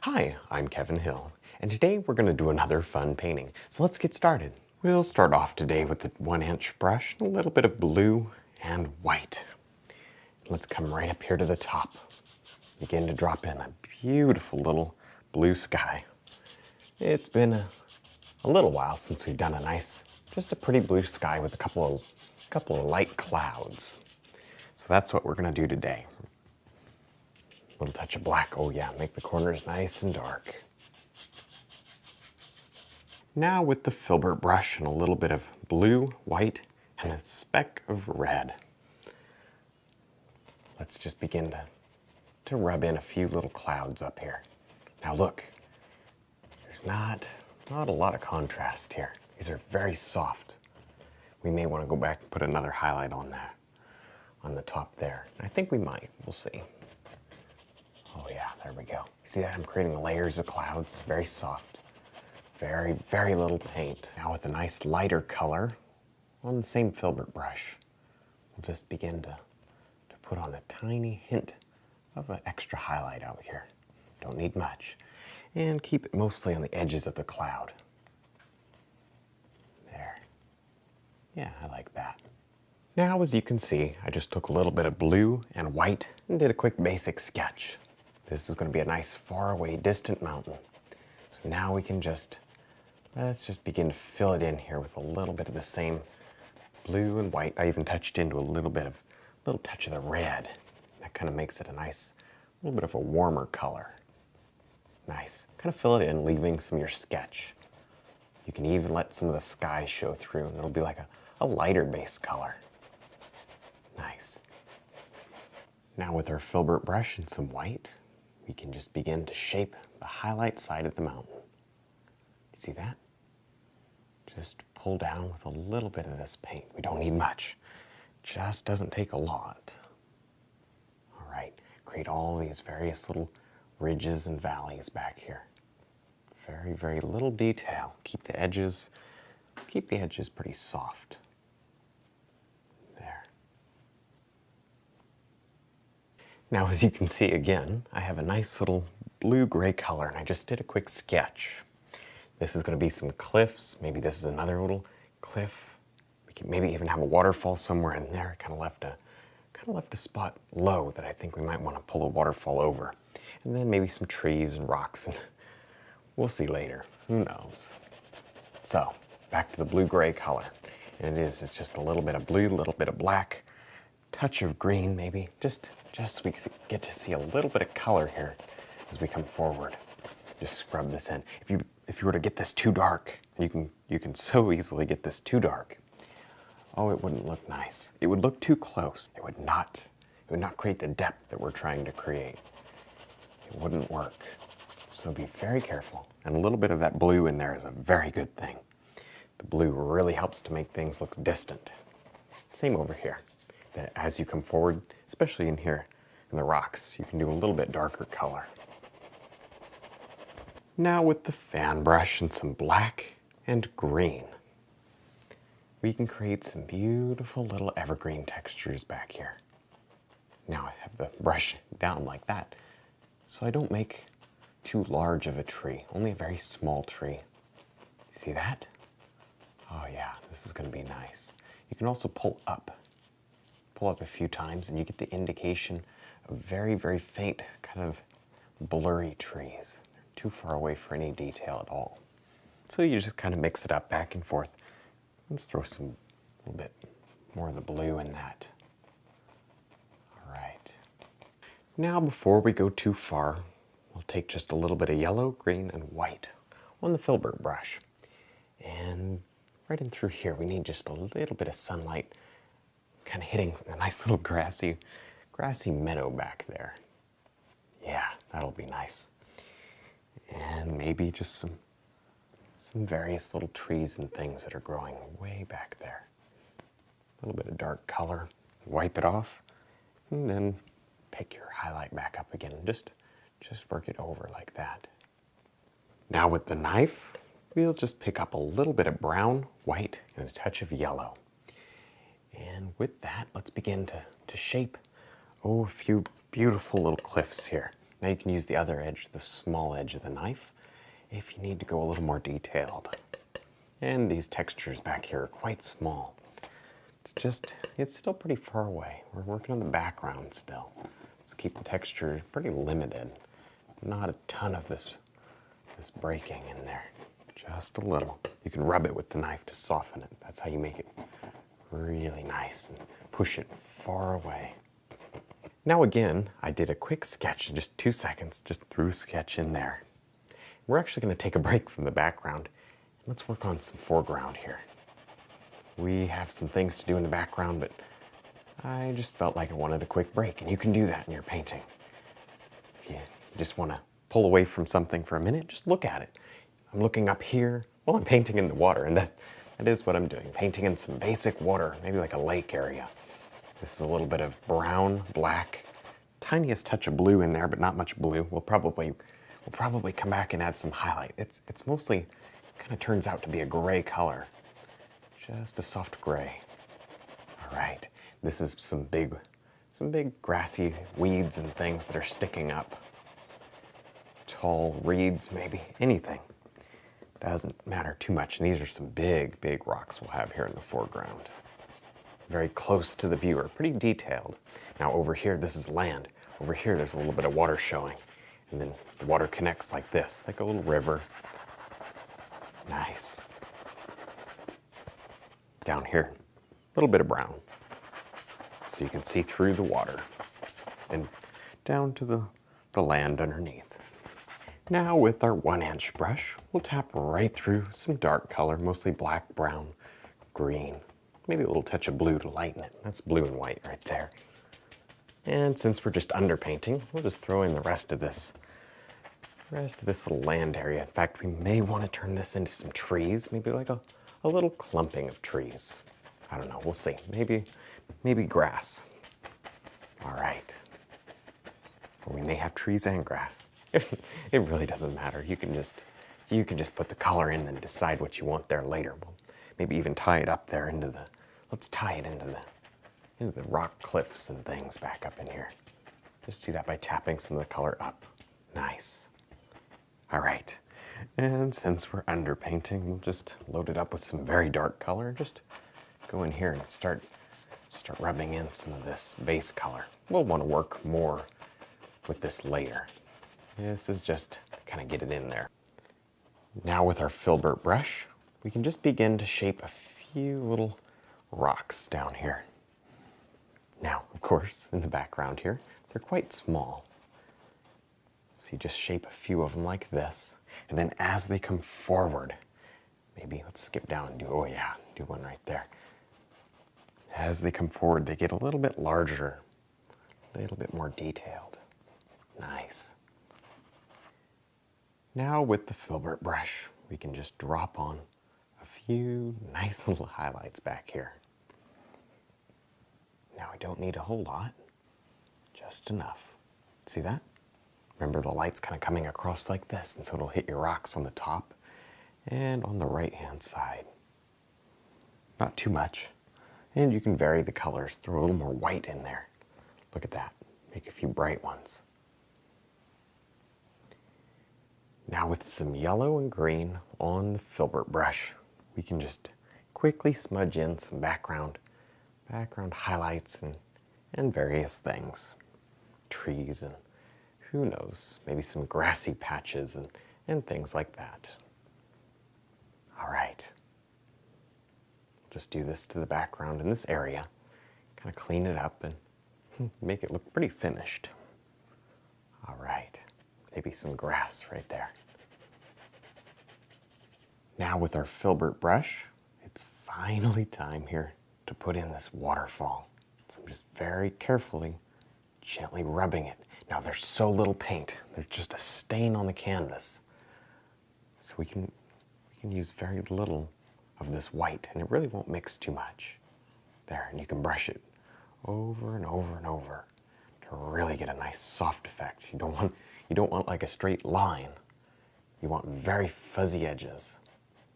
Hi, I'm Kevin Hill, and today we're going to do another fun painting. So let's get started. We'll start off today with the 1-inch brush, a little bit of blue and white. Let's come right up here to the top. Begin to drop in a beautiful little blue sky. It's been a little while since we've done just a pretty blue sky with a couple of light clouds. So that's what we're going to do today. A little touch of black. Oh yeah, make the corners nice and dark. Now with the filbert brush and a little bit of blue, white, and a speck of red. Let's just begin to rub in a few little clouds up here. Now look, there's not a lot of contrast here. These are very soft. We may want to go back and put another highlight on that, on the top there. I think we might, we'll see. Oh yeah, there we go. See that? I'm creating layers of clouds, very soft. Very, very little paint. Now with a nice lighter color on the same filbert brush, we'll just begin to put on a tiny hint of an extra highlight out here. Don't need much. And keep it mostly on the edges of the cloud. There. Yeah, I like that. Now, as you can see, I just took a little bit of blue and white and did a quick basic sketch. This is going to be a nice faraway distant mountain. So now we can let's just begin to fill it in here with a little bit of the same blue and white. I even touched into a little touch of the red. That kind of makes it a little bit of a warmer color. Nice. Kind of fill it in, leaving some of your sketch. You can even let some of the sky show through, and it'll be like a lighter base color. Nice. Now with our filbert brush and some white, we can just begin to shape the highlight side of the mountain. You see that? Just pull down with a little bit of this paint. We don't need much. Just doesn't take a lot. All right, create all these various little ridges and valleys back here. Very, very little detail. Keep the edges pretty soft. There. Now, as you can see again, I have a nice little blue-gray color, and I just did a quick sketch. This is going to be some cliffs. Maybe this is another little cliff. We can maybe even have a waterfall somewhere in there. Kind of left a spot low that I think we might want to pull a waterfall over. And then maybe some trees and rocks, and we'll see later. Who knows? So, back to the blue-gray color. And it's just a little bit of blue, a little bit of black, touch of green maybe, just so we get to see a little bit of color here as we come forward. Just scrub this in. If you were to get this too dark, you can so easily get this too dark. Oh, it wouldn't look nice. It would look too close. It would not create the depth that we're trying to create. It wouldn't work. So be very careful. And a little bit of that blue in there is a very good thing. The blue really helps to make things look distant. Same over here. That as you come forward, especially in here in the rocks, you can do a little bit darker color. Now with the fan brush and some black and green, we can create some beautiful little evergreen textures back here. Now I have the brush down like that, so I don't make too large of a tree, only a very small tree. See that? Oh yeah, this is going to be nice. You can also pull up a few times, and you get the indication of very, very faint, kind of blurry trees. They're too far away for any detail at all. So you just kind of mix it up back and forth. Let's throw a little bit more of the blue in that. All right. Now before we go too far, we'll take just a little bit of yellow, green, and white on the filbert brush. And right in through here, we need just a little bit of sunlight kind of hitting a nice little grassy meadow back there. Yeah, that'll be nice. And maybe just some various little trees and things that are growing way back there. A little bit of dark color, wipe it off, and then pick your highlight back up again. Just work it over like that. Now with the knife, we'll just pick up a little bit of brown, white, and a touch of yellow. And with that, let's begin to shape, a few beautiful little cliffs here. Now you can use the other edge, the small edge of the knife, if you need to go a little more detailed. And these textures back here are quite small. It's still pretty far away. We're working on the background still. So keep the texture pretty limited. Not a ton of this breaking in there. Just a little. You can rub it with the knife to soften it. That's how you make it really nice and push it far away. Now again, I did a quick sketch in just 2 seconds, just threw a sketch in there. We're actually going to take a break from the background. Let's work on some foreground here. We have some things to do in the background, but I just felt like I wanted a quick break, and you can do that in your painting. If you just want to pull away from something for a minute, just look at it. I'm looking up here. Well, I'm painting in the water, and that is what I'm doing. Painting in some basic water, maybe like a lake area. This is a little bit of brown, black, tiniest touch of blue in there, but not much blue. We'll probably come back and add some highlight. It's mostly kind of turns out to be a gray color. Just a soft gray. All right, this is some big grassy weeds and things that are sticking up. Tall reeds, maybe, anything. Doesn't matter too much. And these are some big rocks we'll have here in the foreground. Very close to the viewer, pretty detailed. Now over here, this is land. Over here, there's a little bit of water showing. And then the water connects like this, like a little river. Nice. Down here, a little bit of brown. So you can see through the water and down to the land underneath. Now with our 1-inch brush, we'll tap right through some dark color, mostly black, brown, green. Maybe a little touch of blue to lighten it. That's blue and white right there. And since we're just underpainting, we'll just throw in the rest of this little land area. In fact, we may want to turn this into some trees, maybe like a little clumping of trees. I don't know, we'll see. Maybe grass. All right. Or we may have trees and grass. It really doesn't matter. You can just put the color in and decide what you want there later. We'll maybe even tie it up there let's tie it into the rock cliffs and things back up in here. Just do that by tapping some of the color up. Nice. All right. And since we're underpainting, we'll just load it up with some very dark color. Just go in here and start rubbing in some of this base color. We'll want to work more with this later. This is just to kind of get it in there. Now with our filbert brush, we can just begin to shape a few little rocks down here. Now, of course, in the background here, they're quite small. So you just shape a few of them like this, and then as they come forward, maybe let's skip down and do one right there. As they come forward, they get a little bit larger, a little bit more detailed. Nice. Now with the filbert brush, we can just drop on a few nice little highlights back here. Now I don't need a whole lot, just enough. See that? Remember the light's kind of coming across like this, and so it'll hit your rocks on the top and on the right-hand side. Not too much. And you can vary the colors, throw a little more white in there. Look at that, make a few bright ones. Now with some yellow and green on the filbert brush, we can just quickly smudge in some background highlights and various things. Trees and who knows, maybe some grassy patches and things like that. All right. Just do this to the background in this area, kind of clean it up and make it look pretty finished. All right. Maybe some grass right there. Now with our filbert brush, it's finally time here to put in this waterfall. So I'm just very carefully, gently rubbing it. Now there's so little paint, there's just a stain on the canvas. So we can use very little of this white, and it really won't mix too much. There, and you can brush it over and over and over to really get a nice soft effect. You don't want like a straight line. You want very fuzzy edges.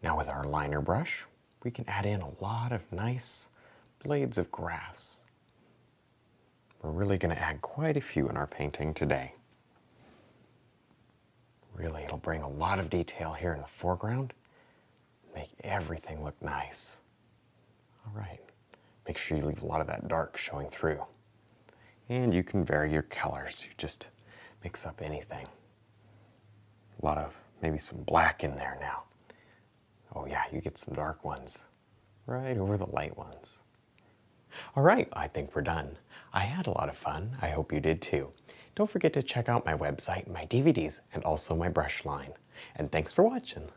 Now with our liner brush, we can add in a lot of nice blades of grass. We're really going to add quite a few in our painting today. Really, it'll bring a lot of detail here in the foreground, make everything look nice. All right, make sure you leave a lot of that dark showing through. And you can vary your colors. You just mix up anything. A lot of maybe some black in there now. Oh yeah, you get some dark ones right over the light ones. All right, I think we're done. I had a lot of fun. I hope you did too. Don't forget to check out my website, my DVDs, and also my brush line. And thanks for watching.